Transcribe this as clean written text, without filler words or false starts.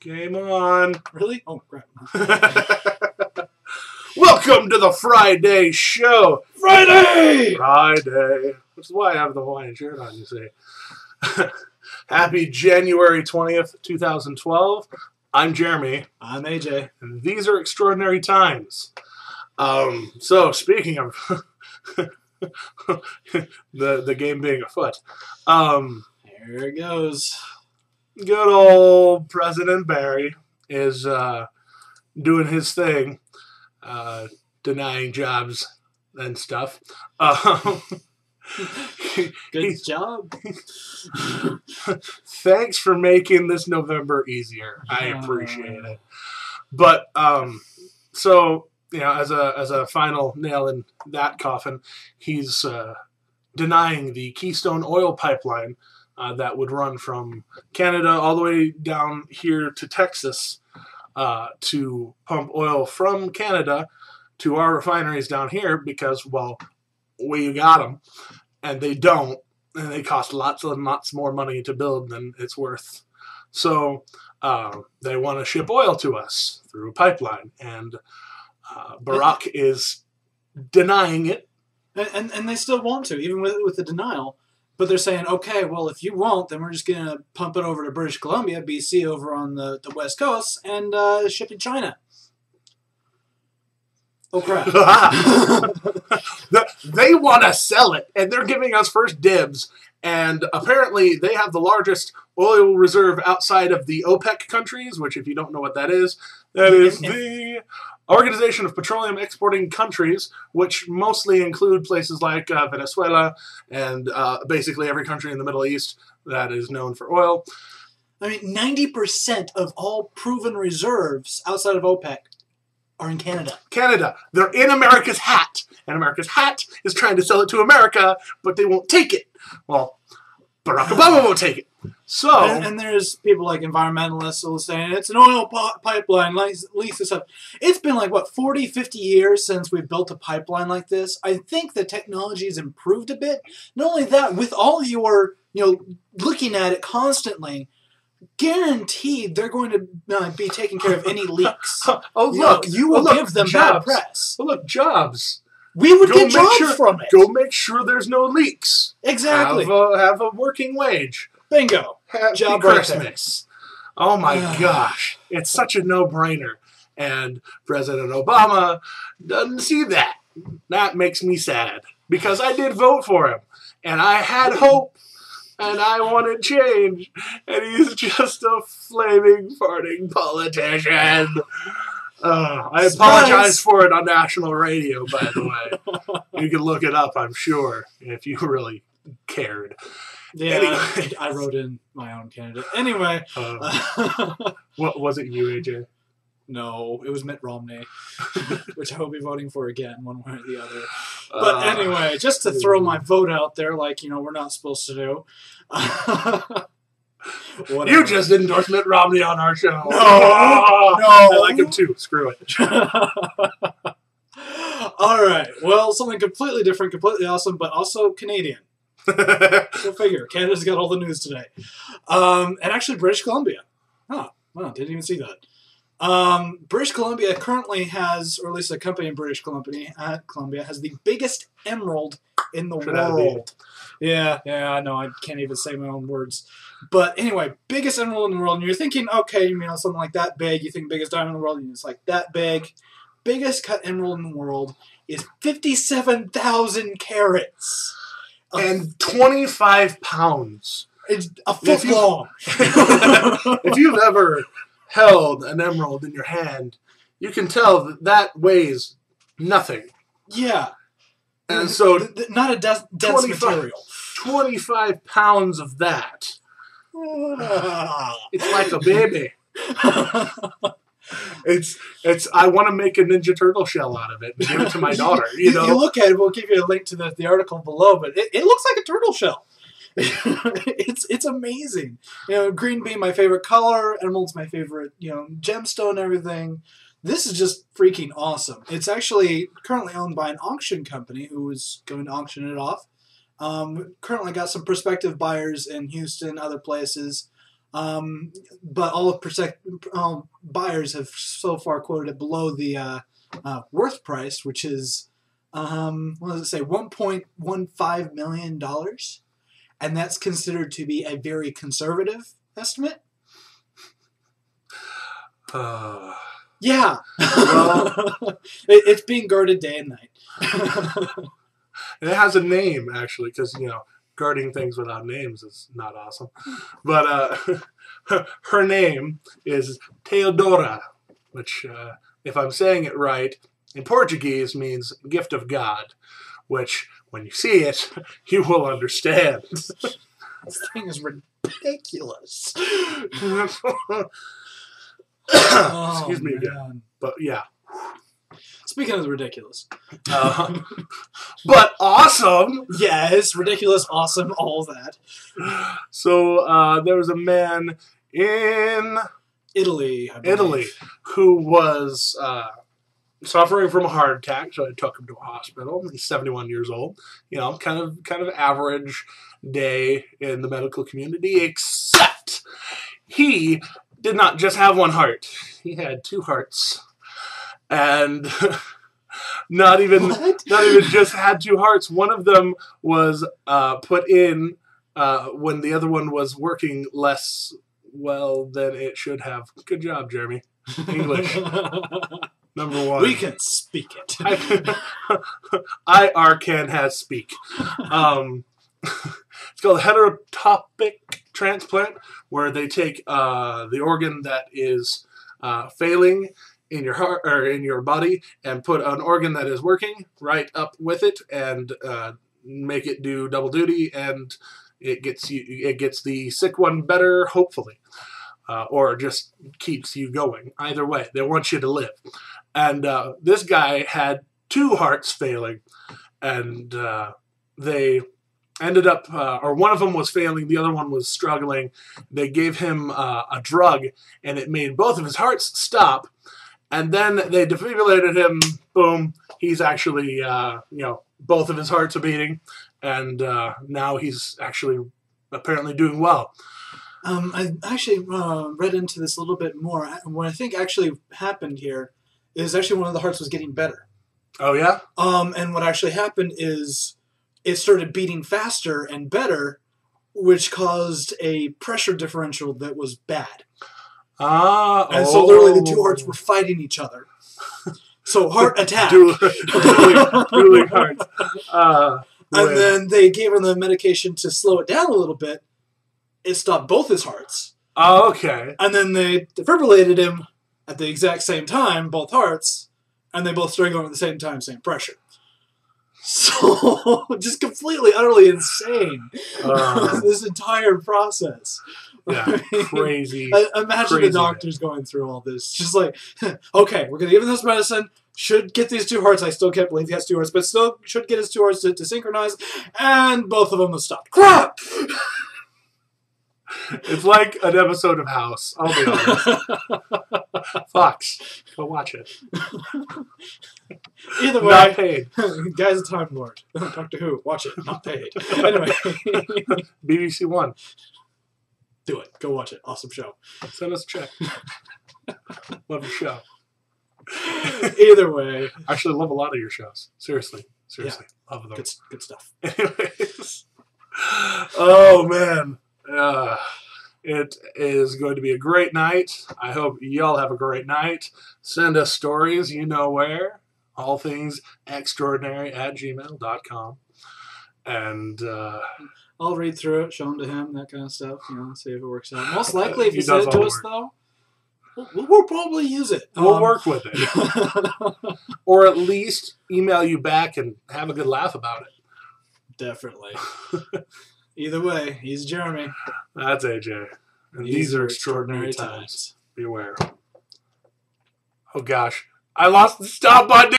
Game on. Really? Oh, crap. Welcome to the Friday show. Friday! Which is why I have the Hawaiian shirt on, you see. Happy January 20th, 2012. I'm Jeremy. I'm AJ. And these are extraordinary times. So, speaking of the game being afoot, Here it goes. good old President Barry is doing his thing, denying jobs and stuff. Good job. Thanks for making this November easier. I appreciate it. But so you know, as a final nail in that coffin, he's denying the Keystone oil pipeline that would run from Canada all the way down here to Texas to pump oil from Canada to our refineries down here because, well, we got them, and they don't, and they cost lots and lots more money to build than it's worth. So they want to ship oil to us through a pipeline, and Barack is denying it. And they still want to, even with the denial. But they're saying, okay, well, if you won't, then we're just going to pump it over to British Columbia, BC, over on the West Coast, and ship to China. Oh, crap. They want to sell it, and they're giving us first dibs. And apparently they have the largest oil reserve outside of the OPEC countries, which, if you don't know what that is the Organization of Petroleum Exporting Countries, which mostly include places like Venezuela and basically every country in the Middle East that is known for oil. I mean, 90% of all proven reserves outside of OPEC are in Canada. Canada. They're in America's hat. And America's hat is trying to sell it to America, but they won't take it. Well, Barack Obama won't take it. So, and there's people like environmentalists who are saying it's an oil pipeline, lease this up. It's been like, what, 40, 50 years since we've built a pipeline like this. I think the technology has improved a bit. Not only that, with all your, looking at it constantly, guaranteed they're going to be taking care of any leaks. You will give them bad press. Oh, look, jobs. We would get jobs from it. Go make sure there's no leaks. Exactly. Have a working wage. Bingo. Happy Job Christmas. Oh my gosh. It's such a no-brainer. And President Obama doesn't see that. That makes me sad. Because I did vote for him. And I had hope. And I wanted change. And he's just a flaming, farting politician. I apologize for it on national radio, by the way. You can look it up, I'm sure, if you really cared. Yeah, anyway. I wrote in my own candidate. Anyway. What was it, you, AJ? No, it was Mitt Romney, which I will be voting for again, one way or the other. But anyway, just to throw my vote out there, like, we're not supposed to do. You just endorsed Mitt Romney on our show. No. I like him too. Screw it. All right. Well, something completely different, completely awesome, but also Canadian. Go figure. Canada's got all the news today. And actually British Columbia. Oh, wow, didn't even see that. British Columbia currently has, or at least a company in British Columbia has the biggest emerald in the world. Yeah, I know. I can't even say my own words. But anyway, biggest emerald in the world. And you're thinking, okay, something like that big. You think biggest diamond in the world, and it's like that big. Biggest cut emerald in the world is 57,000 carats. And 25 pounds. It's a foot long. If you've ever held an emerald in your hand, you can tell that weighs nothing. Yeah. And so, not a dense material. 25 pounds of that. It's like a baby. I want to make a Ninja Turtle shell out of it and give it to my daughter. You look at it. We'll give you a link to the article below, but it looks like a turtle shell. It's amazing. Green being my favorite color, emerald's my favorite, gemstone and everything. This is just freaking awesome. It's actually currently owned by an auction company who is going to auction it off. Currently got some prospective buyers in Houston, other places. But all buyers have so far quoted it below the worth price, which is, what does it say, $1.15 million. And that's considered to be a very conservative estimate. Yeah. Well, it's being guarded day and night. And it has a name, actually, because, you know, guarding things without names is not awesome. But her name is Teodora, which, if I'm saying it right, in Portuguese means gift of God, which, when you see it, you will understand. This thing is ridiculous. Excuse me again. But, yeah. Speaking of the ridiculous. But awesome! Yes, ridiculous, awesome, all that. So, there was a man in Italy, who was suffering from a heart attack, so I took him to a hospital. He's 71 years old. You know, kind of average day in the medical community, except he did not just have one heart. He had two hearts. And not even just had two hearts. One of them was put in when the other one was working less well than it should have. Good job, Jeremy. English. Number one. We can speak it. Can has speak. It's called heterotopic transplant, where they take the organ that is failing in your heart or in your body and put an organ that is working right up with it and make it do double duty, and it gets the sick one better, hopefully, or just keeps you going. Either way, they want you to live. And this guy had two hearts failing, and they ended up, or one of them was failing, the other one was struggling. They gave him a drug, and it made both of his hearts stop. And then they defibrillated him. Boom. He's actually, you know, both of his hearts are beating. And now he's actually apparently doing well. I actually read into this a little bit more. What I think actually happened here is actually one of the hearts was getting better. Oh, yeah? And what actually happened is it started beating faster and better, which caused a pressure differential that was bad. And so literally the two hearts were fighting each other. So heart attack. Dueling hearts. And then they gave him the medication to slow it down a little bit. It stopped both his hearts. Oh, okay. And then they defibrillated him at the exact same time, both hearts, and they both started going at the same time, same pressure. So, just completely, utterly insane. This entire process. Yeah, crazy. Imagine the doctors going through all this. Just like, okay, we're going to give him this medicine. Should get these two hearts. I still can't believe he has two hearts, but still should get his two hearts to synchronize. And both of them have stopped. Crap! It's like an episode of House. I'll be honest. Fox, go watch it. Either way, not paid. Guy's a Time Lord. Doctor Who, watch it. Not paid. Anyway, BBC One. Do it. Go watch it. Awesome show. Send us a check. Love your show. Either way, actually love a lot of your shows. Seriously, yeah. Love them. Good stuff. Anyways, oh man. It is going to be a great night. I hope y'all have a great night. Send us stories, you know where. allthingsextraordinary@gmail.com. And I'll read through it, show them to him, that kind of stuff. You know, see if it works out. Most likely, if you send it to us, though, we'll probably use it. We'll work with it. Or at least email you back and have a good laugh about it. Definitely. Either way, he's Jeremy. That's AJ. And these are extraordinary times. Beware. Oh gosh. I lost the stop button!